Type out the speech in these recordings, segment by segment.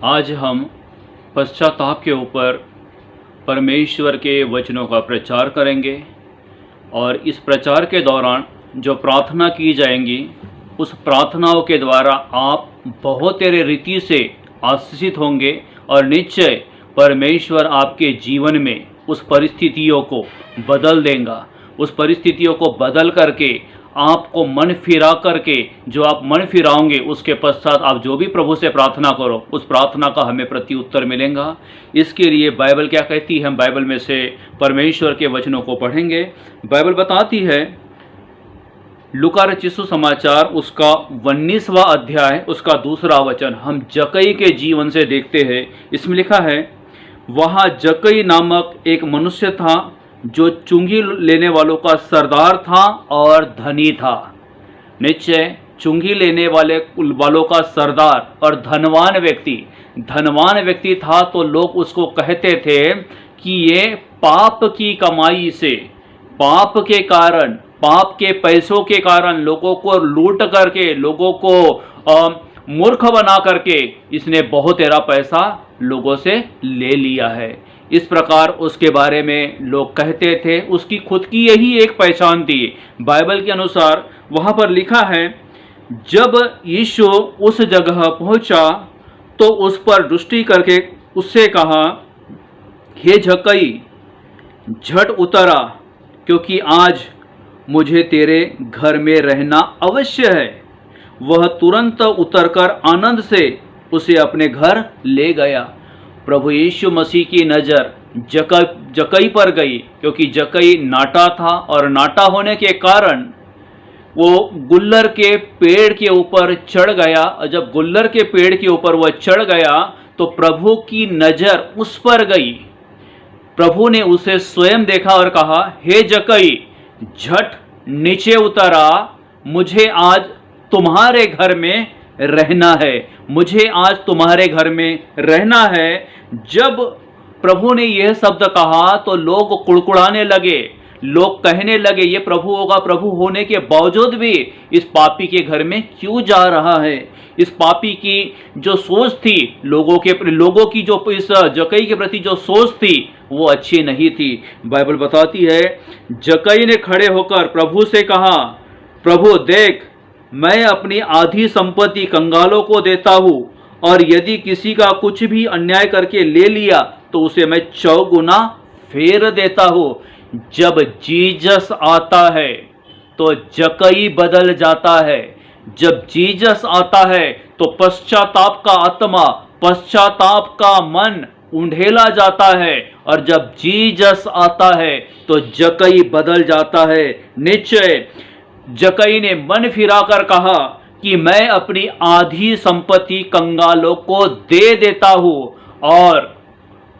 आज हम पश्चाताप के ऊपर परमेश्वर के वचनों का प्रचार करेंगे और इस प्रचार के दौरान जो प्रार्थना की जाएंगी उस प्रार्थनाओं के द्वारा आप बहुत तेरे रीति से आशीषित होंगे और निश्चय परमेश्वर आपके जीवन में उस परिस्थितियों को बदल देगा। उस परिस्थितियों को बदल करके आपको मन फिरा करके जो आप मन फिराओगे उसके पश्चात आप जो भी प्रभु से प्रार्थना करो उस प्रार्थना का हमें प्रति उत्तर मिलेगा। इसके लिए बाइबल क्या कहती है, हम बाइबल में से परमेश्वर के वचनों को पढ़ेंगे। बाइबल बताती है लूका रचित सुसमाचार उसका 19वां अध्याय उसका 2 वचन हम जक्कई के जीवन से देखते हैं। इसमें लिखा है, वहाँ जक्कई नामक एक मनुष्य था जो चुंगी लेने वालों का सरदार था और धनी था। निश्चय चुंगी लेने वालों का सरदार और धनवान व्यक्ति था, तो लोग उसको कहते थे कि ये पाप की कमाई से, पाप के कारण, पाप के पैसों के कारण लोगों को लूट करके, लोगों को मूर्ख बना करके इसने बहुत तेरा पैसा लोगों से ले लिया है। इस प्रकार उसके बारे में लोग कहते थे। उसकी खुद की यही एक पहचान थी। बाइबल के अनुसार वहाँ पर लिखा है, जब यीशु उस जगह पहुँचा तो उस पर दृष्टि करके उससे कहा, हे जक्कई झट उतरा, क्योंकि आज मुझे तेरे घर में रहना अवश्य है। वह तुरंत उतरकर आनंद से उसे अपने घर ले गया। प्रभु यीशु मसीह की नज़र जक्कई पर गई, क्योंकि जक्कई नाटा था और नाटा होने के कारण वो गुल्लर के पेड़ के ऊपर चढ़ गया। और जब गुल्लर के पेड़ के ऊपर वह चढ़ गया तो प्रभु की नज़र उस पर गई। प्रभु ने उसे स्वयं देखा और कहा, हे जक्कई झट नीचे उतरा, मुझे आज तुम्हारे घर में रहना है, मुझे आज तुम्हारे घर में रहना है। जब प्रभु ने यह शब्द कहा तो लोग कुड़कुड़ाने लगे, लोग कहने लगे, ये प्रभु होगा, प्रभु होने के बावजूद भी इस पापी के घर में क्यों जा रहा है। इस पापी की जो सोच थी, लोगों की जो इस जक्कई के प्रति जो सोच थी वो अच्छी नहीं थी। बाइबल बताती है, जक्कई ने खड़े होकर प्रभु से कहा, प्रभु देख, मैं अपनी आधी संपत्ति कंगालों को देता हूँ, और यदि किसी का कुछ भी अन्याय करके ले लिया तो उसे मैं 4 गुना फेर देता हूँ। जब जीसस आता है तो जक्कई बदल जाता है। जब जीसस आता है तो पश्चाताप का आत्मा, पश्चाताप का मन उंडेला जाता है, और जब जीसस आता है तो जक्कई बदल जाता है। निश्चय जक्कई ने मन फिराकर कहा कि मैं अपनी आधी संपत्ति कंगालों को दे देता हूँ,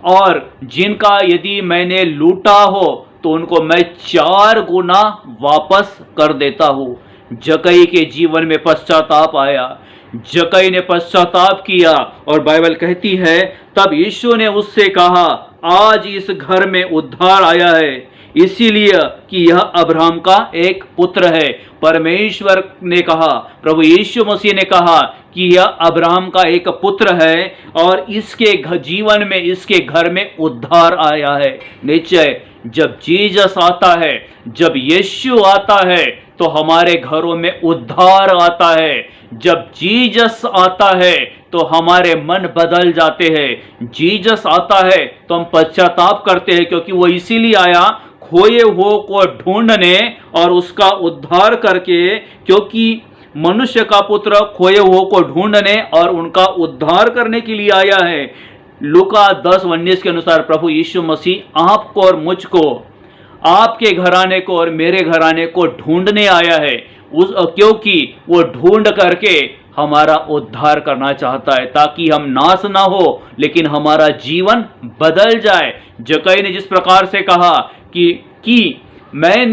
और जिनका यदि मैंने लूटा हो तो उनको मैं 4 गुना वापस कर देता हूँ। जक्कई के जीवन में पश्चाताप आया, जक्कई ने पश्चाताप किया, और बाइबल कहती है तब यीशु ने उससे कहा, आज इस घर में उद्धार आया है, इसीलिए कि यह अब्राहम का एक पुत्र है। परमेश्वर ने कहा, प्रभु यीशु मसीह ने कहा कि यह अब्राहम का एक पुत्र है और इसके जीवन में, इसके घर में उद्धार आया है। निश्चय जब जीसस आता है, जब यीशु आता है तो हमारे घरों में उद्धार आता है। जब जीसस आता है तो हमारे मन बदल जाते हैं। जीसस आता है तो हम पश्चाताप करते हैं, क्योंकि वो इसीलिए आया खोए हुए को ढूंढने और उसका उद्धार करके, क्योंकि मनुष्य का पुत्र खोए हुए को ढूंढने और उनका उद्धार करने के लिए आया है। लूका 10:19 के अनुसार प्रभु यीशु मसीह आपको और मुझको, आपके घराने को और मेरे घराने को ढूंढने आया है, क्योंकि वो ढूंढ करके हमारा उद्धार करना चाहता है, ताकि हम नाश ना हो लेकिन हमारा जीवन बदल जाए। जक्कई ने जिस प्रकार से कहा कि मैं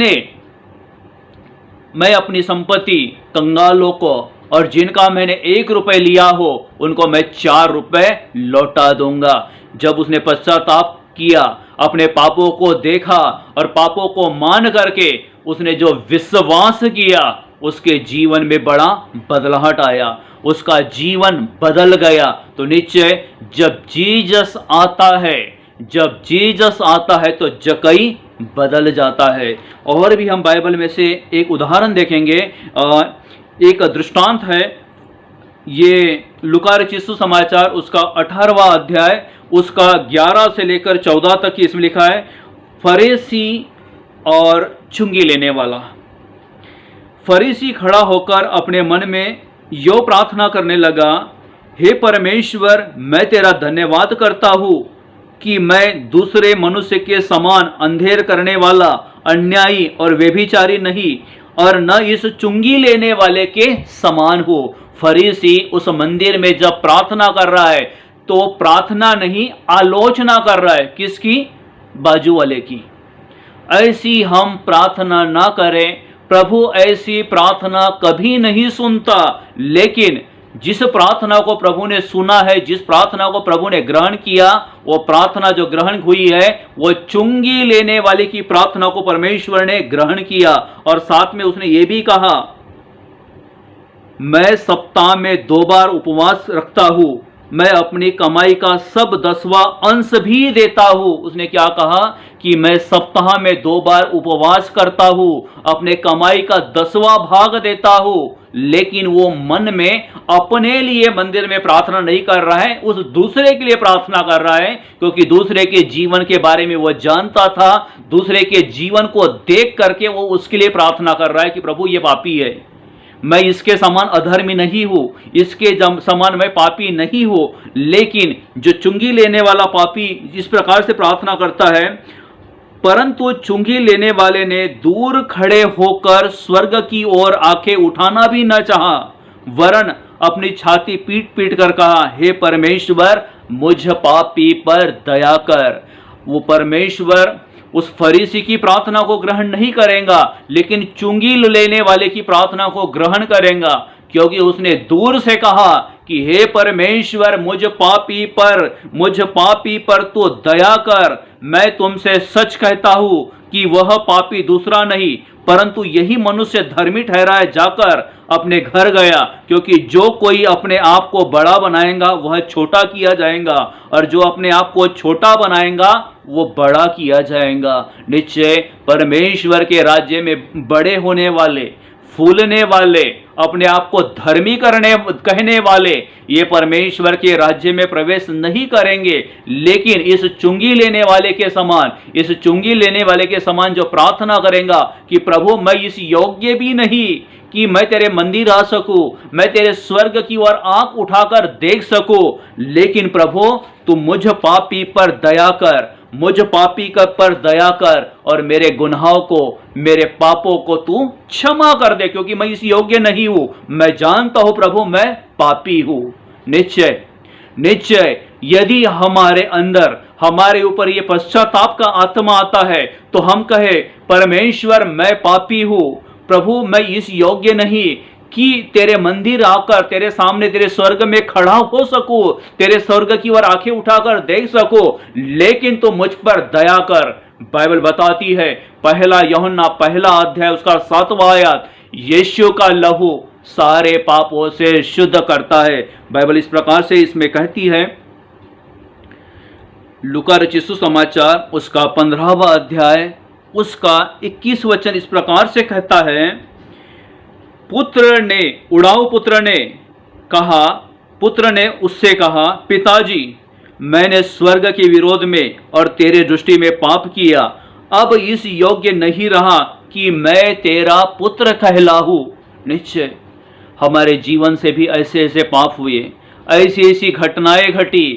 अपनी संपत्ति कंगालों को, और जिनका मैंने 1 रुपये लिया हो उनको मैं 4 रुपये लौटा दूंगा। जब उसने पश्चाताप किया, अपने पापों को देखा और पापों को मान करके उसने जो विश्वास किया उसके जीवन में बड़ा बदलाहट आया, उसका जीवन बदल गया। तो निश्चय जब जीसस आता है, जब जीसस आता है तो जकई बदल जाता है। और भी हम बाइबल में से एक उदाहरण देखेंगे, एक दृष्टांत है। ये लूका रचित सुसमाचार उसका 18वां अध्याय उसका 11 से लेकर 14 तक इसमें लिखा है, फरीसी और चुंगी लेने वाला। फरीसी खड़ा होकर अपने मन में यो प्रार्थना करने लगा, हे परमेश्वर, मैं तेरा धन्यवाद करता हूँ कि मैं दूसरे मनुष्य के समान अंधेर करने वाला, अन्यायी और व्यभिचारी नहीं, और न इस चुंगी लेने वाले के समान हो। फरीसी उस मंदिर में जब प्रार्थना कर रहा है तो प्रार्थना नहीं, आलोचना कर रहा है। किसकी? बाजू वाले की। ऐसी हम प्रार्थना ना करें। प्रभु ऐसी प्रार्थना कभी नहीं सुनता। लेकिन जिस प्रार्थना को प्रभु ने सुना है, जिस प्रार्थना को प्रभु ने ग्रहण किया, वो प्रार्थना जो ग्रहण हुई है वो चुंगी लेने वाले की प्रार्थना को परमेश्वर ने ग्रहण किया। और साथ में उसने ये भी कहा, मैं सप्ताह में 2 बार उपवास रखता हूं, मैं अपनी कमाई का सब 10वां अंश भी देता हूं। उसने क्या कहा कि मैं सप्ताह में 2 बार उपवास करता हूं, अपने कमाई का 10वां भाग देता हूं। लेकिन वो मन में अपने लिए मंदिर में प्रार्थना नहीं कर रहा है, उस दूसरे के लिए प्रार्थना कर रहा है, क्योंकि दूसरे के जीवन के बारे में वो जानता था। दूसरे के जीवन को देख करके वो उसके लिए प्रार्थना कर रहा है कि प्रभु ये पापी है, मैं इसके समान अधर्मी नहीं हूं, इसके समान मैं पापी नहीं हूं। लेकिन जो चुंगी लेने वाला पापी इस प्रकार से प्रार्थना करता है, परंतु चुंगी लेने वाले ने दूर खड़े होकर स्वर्ग की ओर आंखें उठाना भी न चाहा, वरन अपनी छाती पीट पीट कर कहा, हे परमेश्वर, मुझ पापी पर दया कर। वो परमेश्वर उस फरीसी की प्रार्थना को ग्रहण नहीं करेगा, लेकिन चुंगी लेने वाले की प्रार्थना को ग्रहण करेगा, क्योंकि उसने दूर से कहा कि हे परमेश्वर, मुझ पापी पर तो दया कर। मैं तुमसे सच कहता हूं कि वह पापी दूसरा नहीं, परंतु यही मनुष्य धर्मी ठहराया जाकर अपने घर गया, क्योंकि जो कोई अपने आप को बड़ा बनाएगा वह छोटा किया जाएगा, और जो अपने आप को छोटा बनाएगा वो बड़ा किया जाएगा। निश्चय परमेश्वर के राज्य में बड़े होने वाले, फूलने वाले, अपने आप को धर्मी कहने वाले ये परमेश्वर के राज्य में प्रवेश नहीं करेंगे। लेकिन इस चुंगी लेने वाले के समान जो प्रार्थना करेगा कि प्रभु, मैं इस योग्य भी नहीं कि मैं तेरे मंदिर आ सकूं, मैं तेरे स्वर्ग की ओर आंख उठाकर देख सकूं, लेकिन प्रभु तू मुझ पापी पर दया कर, मुझ पापी पर दया कर, और मेरे गुनाहों को, मेरे पापों को तू क्षमा कर दे, क्योंकि मैं इस योग्य नहीं हूं। मैं जानता हूं प्रभु, मैं पापी हूं। निश्चय यदि हमारे अंदर, हमारे ऊपर ये पश्चाताप का आत्मा आता है तो हम कहे, परमेश्वर, मैं पापी हूं, प्रभु मैं इस योग्य नहीं कि तेरे मंदिर आकर तेरे सामने, तेरे स्वर्ग में खड़ा हो सकूं, तेरे स्वर्ग की ओर आंखें उठाकर देख सकूं, लेकिन तो मुझ पर दया कर। बाइबल बताती है, 1 यूहन्ना 1 अध्याय उसका 7वां आयत, यीशु का लहू सारे पापों से शुद्ध करता है। बाइबल इस प्रकार से इसमें कहती है, लूका रचित सुसमाचार उसका 15वां अध्याय उसका 21 वचन इस प्रकार से कहता है, उड़ाऊ पुत्र ने उससे कहा, पिताजी, मैंने स्वर्ग के विरोध में और तेरे दृष्टि में पाप किया, अब इस योग्य नहीं रहा कि मैं तेरा पुत्र कहलाऊं। निश्चय हमारे जीवन से भी ऐसे पाप हुए, ऐसी घटनाएं घटी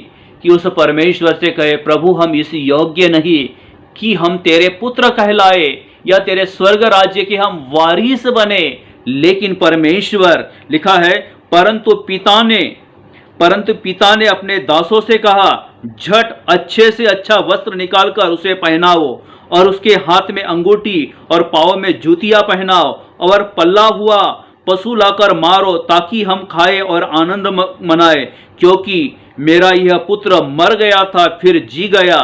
कि उस परमेश्वर से कहे, प्रभु हम इस योग्य नहीं कि हम तेरे पुत्र कहलाए या तेरे स्वर्ग राज्य के हम वारिस बने। लेकिन परमेश्वर, लिखा है, परंतु पिता ने अपने दासों से कहा, झट अच्छे से अच्छा वस्त्र निकालकर उसे पहनाओ, और उसके हाथ में अंगूठी और पांव में जूतियां पहनाओ, और पल्ला हुआ पशु लाकर मारो, ताकि हम खाए और आनंद मनाए, क्योंकि मेरा यह पुत्र मर गया था, फिर जी गया,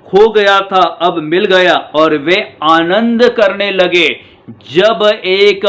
खो गया था, अब मिल गया। और वे आनंद करने लगे। जब एक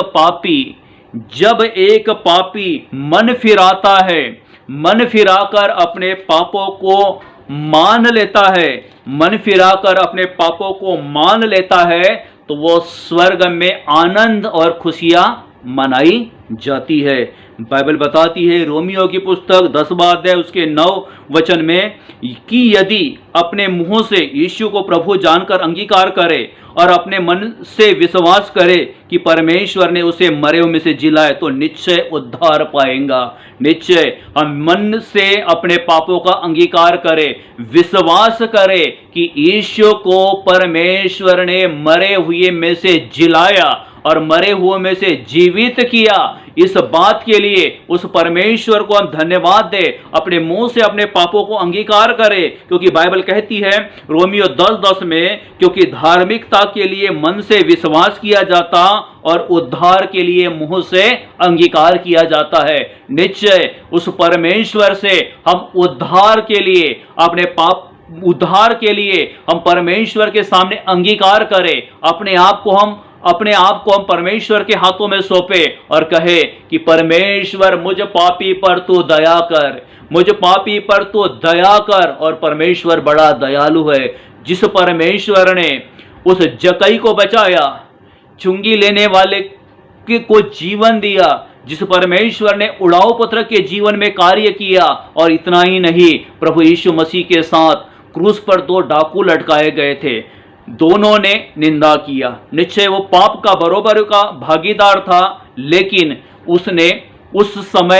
पापी मन फिराता है, मन फिराकर अपने पापों को मान लेता है, मन फिराकर अपने पापों को मान लेता है, तो वो स्वर्ग में आनंद और खुशियां मनाई जाती है। बाइबल बताती है रोमियो की पुस्तक 10वां अध्याय उसके 9 वचन में कि यदि अपने मुंह से यीशु को प्रभु जानकर अंगीकार करे और अपने मन से विश्वास करे कि परमेश्वर ने उसे मरे हुए में से जिलाए, तो निश्चय उद्धार पाएगा। निश्चय हम मन से अपने पापों का अंगीकार करें, विश्वास करें कि यीशु को परमेश्वर ने मरे हुए में से जिलाया और मरे हुए में से जीवित किया, इस बात के लिए उस परमेश्वर को हम धन्यवाद दें, अपने मुंह से अपने पापों को अंगीकार करें। क्योंकि बाइबल कहती है रोमियो 10:10 में, क्योंकि धार्मिकता के लिए मन से विश्वास किया जाता और उद्धार के लिए मुंह से अंगीकार किया जाता है। निश्चय उस परमेश्वर से हम उद्धार के लिए हम परमेश्वर के सामने अंगीकार करें, अपने आप को हम परमेश्वर के हाथों में सौंपे और कहे कि परमेश्वर मुझ पापी पर तू दया कर, मुझ पापी पर तू दया कर। और परमेश्वर बड़ा दयालु है। जिस परमेश्वर ने उस जक्कई को बचाया, चुंगी लेने वाले को जीवन दिया, जिस परमेश्वर ने उड़ाऊ पुत्र के जीवन में कार्य किया, और इतना ही नहीं, प्रभु यीशु मसीह के साथ क्रूस पर 2 डाकू लटकाए गए थे, दोनों ने निंदा किया। निश्चय वो पाप का बरोबर का भागीदार था, लेकिन उसने उस समय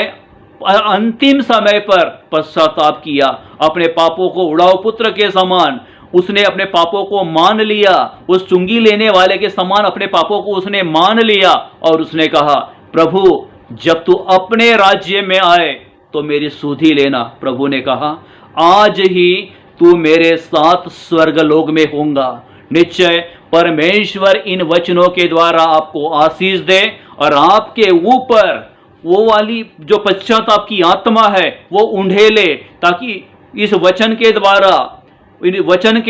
अंतिम समय पर पश्चाताप किया, अपने पापों को उड़ाऊ पुत्र के समान उसने अपने पापों को मान लिया, उस चुंगी लेने वाले के समान अपने पापों को उसने मान लिया और उसने कहा, प्रभु जब तू अपने राज्य में आए तो मेरी सुधि लेना। प्रभु ने कहा, आज ही तू मेरे साथ स्वर्गलोक में होगा। निश्चय परमेश्वर इन वचनों के द्वारा आपको आशीष दे और आपके ऊपर वो वाली जो पश्चाताप की आत्मा है वो उंडेले, ताकि इस वचन के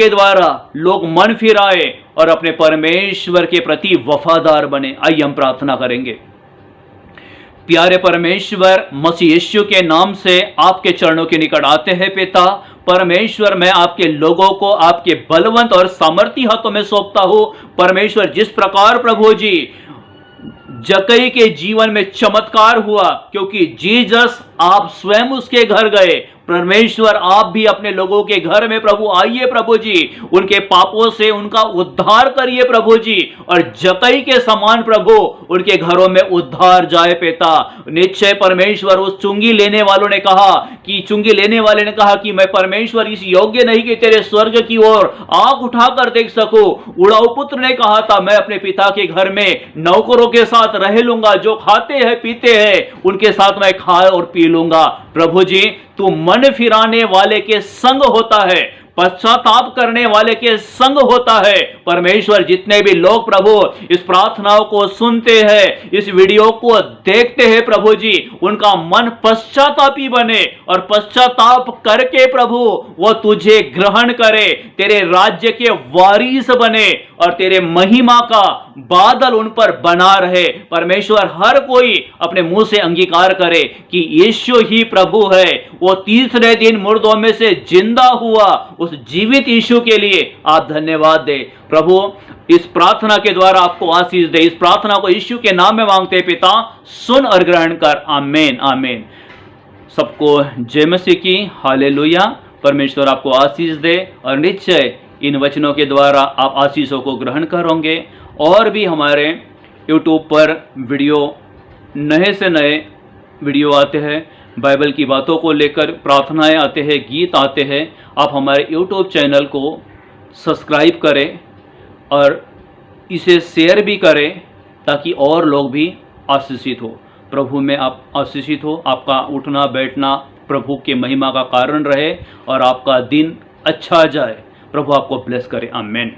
द्वारा लोग मन फिराए और अपने परमेश्वर के प्रति वफादार बने। आइए हम प्रार्थना करेंगे। प्यारे परमेश्वर, मसीह यीशु के नाम से आपके चरणों के निकट आते हैं पिता। परमेश्वर, मैं आपके लोगों को आपके बलवंत और सामर्थी हाथों में सौंपता हूं। परमेश्वर, जिस प्रकार प्रभु जी जक्कई के जीवन में चमत्कार हुआ, क्योंकि जीसस आप स्वयं उसके घर गए, परमेश्वर आप भी अपने लोगों के घर में प्रभु आइए प्रभु जी, उनके पापों से उनका उद्धार करिए प्रभु जी, और जक्कई के समान प्रभु उनके घरों में उद्धार जाए पिता। निश्चय परमेश्वर, उस चुंगी लेने वाले ने कहा कि मैं परमेश्वर इस योग्य नहीं कि तेरे स्वर्ग की ओर आंख उठाकर देख सकूं। उड़ाऊ पुत्र ने कहा था, मैं अपने पिता के घर में नौकरों के साथ रह लूंगा, जो खाते हैं पीते हैं उनके साथ मैं खा और पी लूंगा। प्रभु जी, तू मन फिराने वाले के संग होता है, पश्चाताप करने वाले के संग होता है। परमेश्वर, जितने भी लोग प्रभु इस प्रार्थनाओं को सुनते हैं, इस वीडियो को देखते हैं प्रभु जी, उनका मन पश्चातापी बने और पश्चाताप करके प्रभु वो तुझे ग्रहण करे, तेरे राज्य के वारिस बने और तेरे महिमा का बादल उन पर बना रहे। परमेश्वर, हर कोई अपने मुंह से अंगीकार करे कि यीशु ही प्रभु है। वो तीसरे दिन मुर्दों में से जिंदा हुआ, उस जीवित यीशु के लिए आप धन्यवाद दे प्रभु। इस प्रार्थना के द्वारा आपको आशीष दे। इस प्रार्थना को यीशु के नाम में मांगते पिता, सुन और ग्रहण कर। आमीन आमीन। सबको जय मसीह की। हालेलुया। परमेश्वर आपको आशीष दे और निश्चय इन वचनों के द्वारा आप आशीषों को ग्रहण करोगे। और भी हमारे यूट्यूब पर नए से नए वीडियो आते हैं, बाइबल की बातों को लेकर प्रार्थनाएं आते हैं, गीत आते हैं। आप हमारे यूट्यूब चैनल को सब्सक्राइब करें और इसे शेयर भी करें, ताकि और लोग भी आशीषित हो। प्रभु में आप आशीषित हो, आपका उठना बैठना प्रभु के महिमा का कारण रहे और आपका दिन अच्छा जाए। प्रभु आपको ब्लेस करे। आमीन।